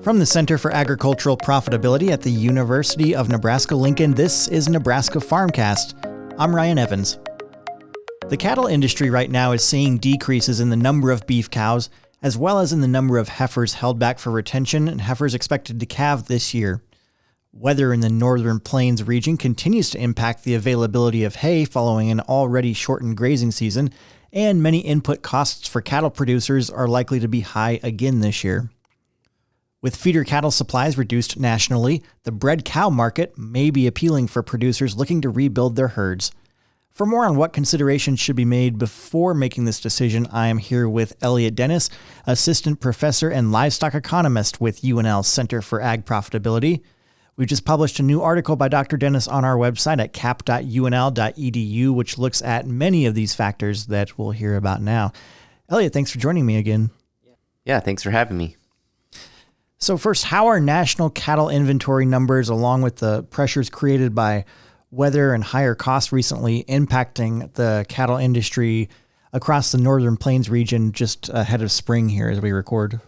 From the Center for Agricultural Profitability at the University of Nebraska-Lincoln, this is Nebraska Farmcast. I'm Ryan Evans. The cattle industry right now is seeing decreases in the number of beef cows, as well as in the number of heifers held back for retention and heifers expected to calve this year. Weather in the Northern Plains region continues to impact the availability of hay following an already shortened grazing season, and many input costs for cattle producers are likely to be high again this year. With feeder cattle supplies reduced nationally, the bred cow market may be appealing for producers looking to rebuild their herds. For more on what considerations should be made before making this decision, I am here with Elliott Dennis, Assistant Professor and Livestock Economist with UNL's Center for Ag Profitability. We've just published a new article by Dr. Dennis on our website at cap.unl.edu, which looks at many of these factors that we'll hear about now. Elliott, thanks for joining me again. Yeah, thanks for having me. So first, how are national cattle inventory numbers, along with the pressures created by weather and higher costs recently, impacting the cattle industry across the Northern Plains region just ahead of spring here as we record?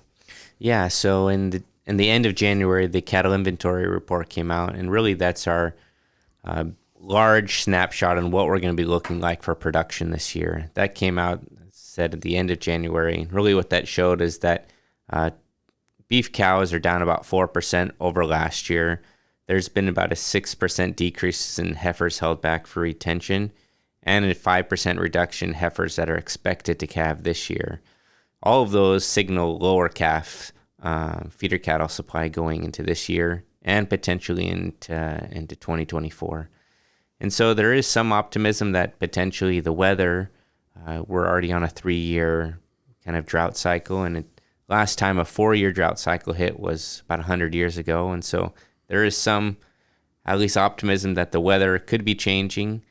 Yeah, so in the end of January, the cattle inventory report came out, and really that's our large snapshot on what we're going to be looking like for production this year. That came out, said at the end of January. Really what that showed is that beef cows are down about 4% over last year. There's been about a 6% decrease in heifers held back for retention and a 5% reduction in heifers that are expected to calve this year. All of those signal lower calf feeder cattle supply going into this year and potentially into 2024. And so there is some optimism that potentially the weather, we're already on a 3-year kind of drought cycle, and last time a 4-year drought cycle hit was about 100 years ago. And so there is some, at least, optimism that the weather could be changing.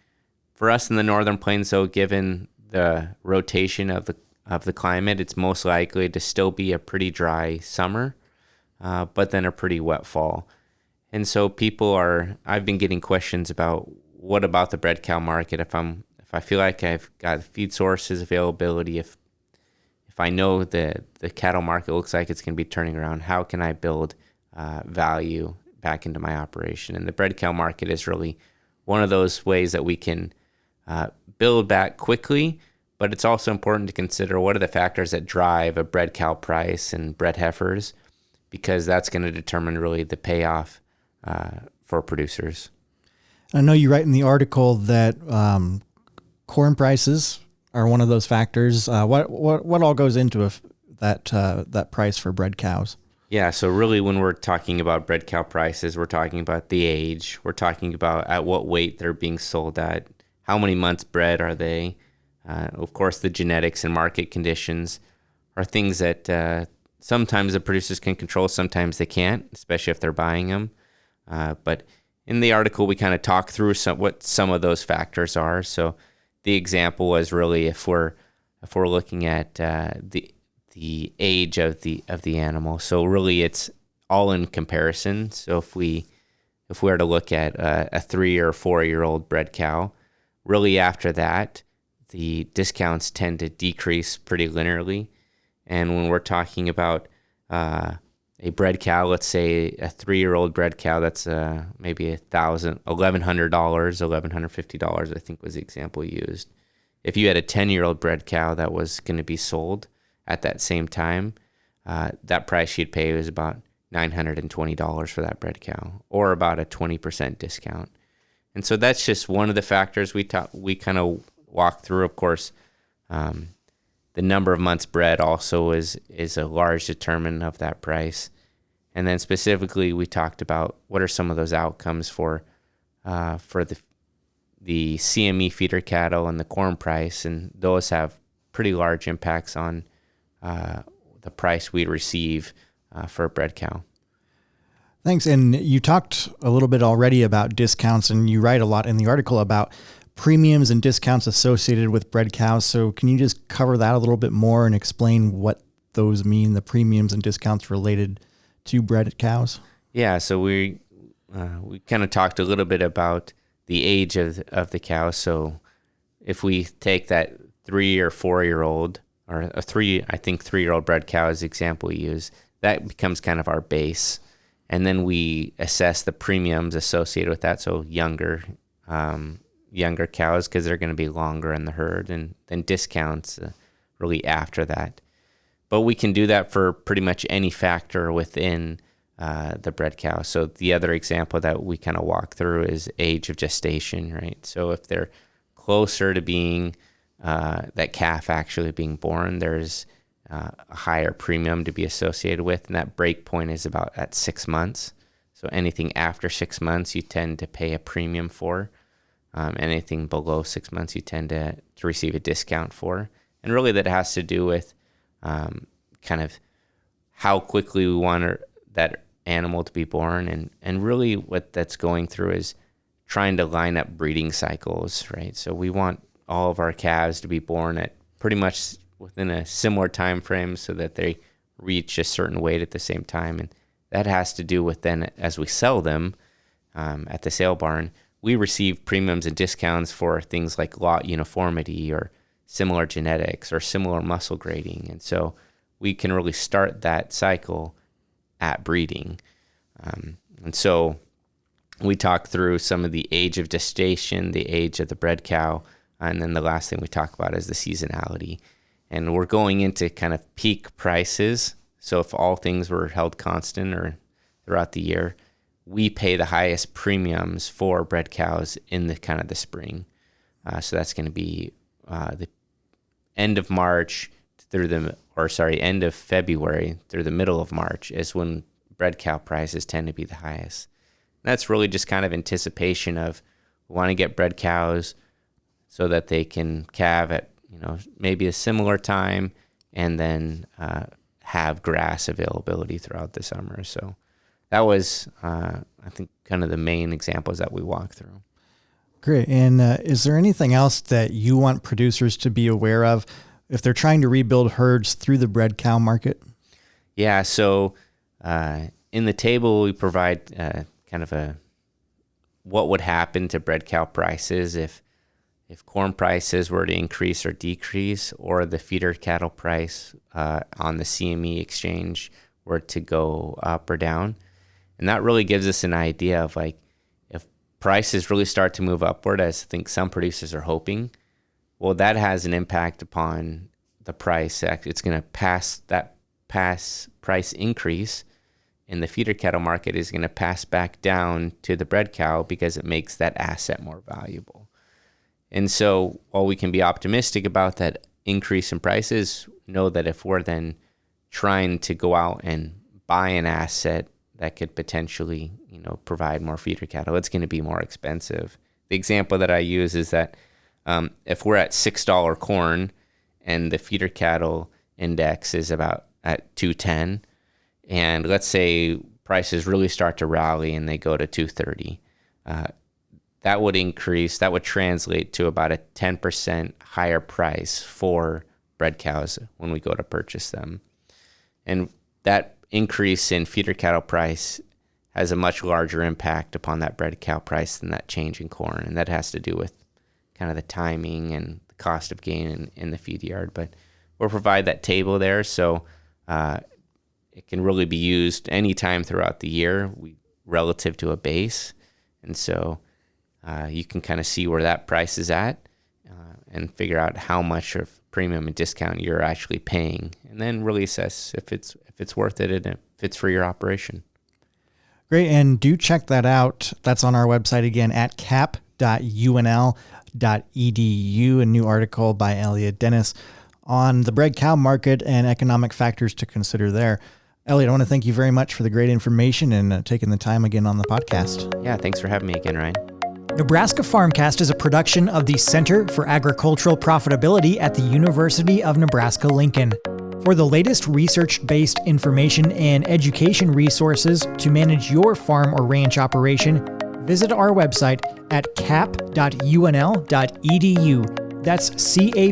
For us in the Northern Plains, though, given the rotation of the climate, it's most likely to still be a pretty dry summer, but then a pretty wet fall. And so I've been getting questions about what about the bred cow market? If I feel like I've got feed sources availability, if I know the cattle market looks like it's going to be turning around, how can I build value back into my operation? And the bred cow market is really one of those ways that we can build back quickly, but it's also important to consider what are the factors that drive a bred cow price and bred heifers, because that's going to determine really the payoff for producers. I know you write in the article that corn prices are one of those factors. What all goes into that price for bred cows? Yeah, so really when we're talking about bred cow prices, we're talking about the age, we're talking about at what weight they're being sold at, how many months bred are they. Of course, the genetics and market conditions are things that sometimes the producers can control, sometimes they can't, especially if they're buying them. But in the article, we kind of talk through what some of those factors are. So the example was really if we're looking at the age of the animal. So really, it's all in comparison. So if we were to look at a 3 or 4 year old bred cow, really after that, the discounts tend to decrease pretty linearly. And when we're talking about a bred cow, let's say a 3-year-old bred cow, that's maybe $1,100, $1,150, I think was the example used. If you had a 10-year-old bred cow that was going to be sold at that same time, that price you'd pay was about $920 for that bred cow, or about a 20% discount. And so that's just one of the factors we kind of walk through. Of course, the number of months bred also is a large determinant of that price. And then specifically, we talked about what are some of those outcomes for the CME feeder cattle and the corn price, and those have pretty large impacts on the price we receive for a bred cow. Thanks. And you talked a little bit already about discounts, and you write a lot in the article about premiums and discounts associated with bred cows. So can you just cover that a little bit more and explain what those mean, the premiums and discounts related to bred cows? Yeah, so we kind of talked a little bit about the age of the cow. So if we take that 3 or 4 year old, or a 3-year-old bred cow as the example we use, that becomes kind of our base. And then we assess the premiums associated with that. So younger cows, because they're going to be longer in the herd, and then discounts really after that. But we can do that for pretty much any factor within the bred cow. So the other example that we kind of walk through is age of gestation, right? So if they're closer to being that calf actually being born, there's a higher premium to be associated with, and that break point is about at 6 months. So anything after 6 months, you tend to pay a premium for. Anything below 6 months, you tend to receive a discount for. And really that has to do with kind of how quickly we want that animal to be born. And really what that's going through is trying to line up breeding cycles, right? So we want all of our calves to be born at pretty much within a similar time frame so that they reach a certain weight at the same time. And that has to do with then as we sell them at the sale barn, we receive premiums and discounts for things like lot uniformity or similar genetics or similar muscle grading. And so we can really start that cycle at breeding. And so we talk through some of the age of gestation, the age of the bred cow, and then the last thing we talk about is the seasonality. And we're going into kind of peak prices. So if all things were held constant or throughout the year, we pay the highest premiums for bred cows in the kind of the spring. So that's going to be the end of March end of February through the middle of March is when bred cow prices tend to be the highest. And that's really just kind of anticipation of we want to get bred cows so that they can calve at maybe a similar time, and then have grass availability throughout the summer. So that was, I think, kind of the main examples that we walk through. Great. And is there anything else that you want producers to be aware of if they're trying to rebuild herds through the bred cow market? Yeah. So in the table, we provide kind of what would happen to bred cow prices if corn prices were to increase or decrease, or the feeder cattle price on the CME exchange were to go up or down. And that really gives us an idea of like, if prices really start to move upward, as I think some producers are hoping, well, that has an impact upon the price. It's going to pass price increase in the feeder cattle market is going to pass back down to the bred cow because it makes that asset more valuable. And so while we can be optimistic about that increase in prices, know that if we're then trying to go out and buy an asset that could potentially, provide more feeder cattle, it's going to be more expensive. The example that I use is that if we're at $6 corn and the feeder cattle index is about at 210, and let's say prices really start to rally and they go to 230, that would translate to about a 10% higher price for bred cows when we go to purchase them. And that increase in feeder cattle price has a much larger impact upon that bred cow price than that change in corn. And that has to do with kind of the timing and the cost of gain in the feed yard. But we'll provide that table there. So it can really be used anytime throughout the year relative to a base. And so you can kind of see where that price is at and figure out how much of premium and discount you're actually paying, and then really assess if it's worth it and if it's for your operation. Great. And do check that out. That's on our website again at cap.unl.edu, a new article by Elliott Dennis on the bred cow market and economic factors to consider there. Elliott, I want to thank you very much for the great information and taking the time again on the podcast. Yeah, thanks for having me again, Ryan. Nebraska Farmcast is a production of the Center for Agricultural Profitability at the University of Nebraska-Lincoln. For the latest research-based information and education resources to manage your farm or ranch operation, visit our website at cap.unl.edu. That's cap.unl.edu.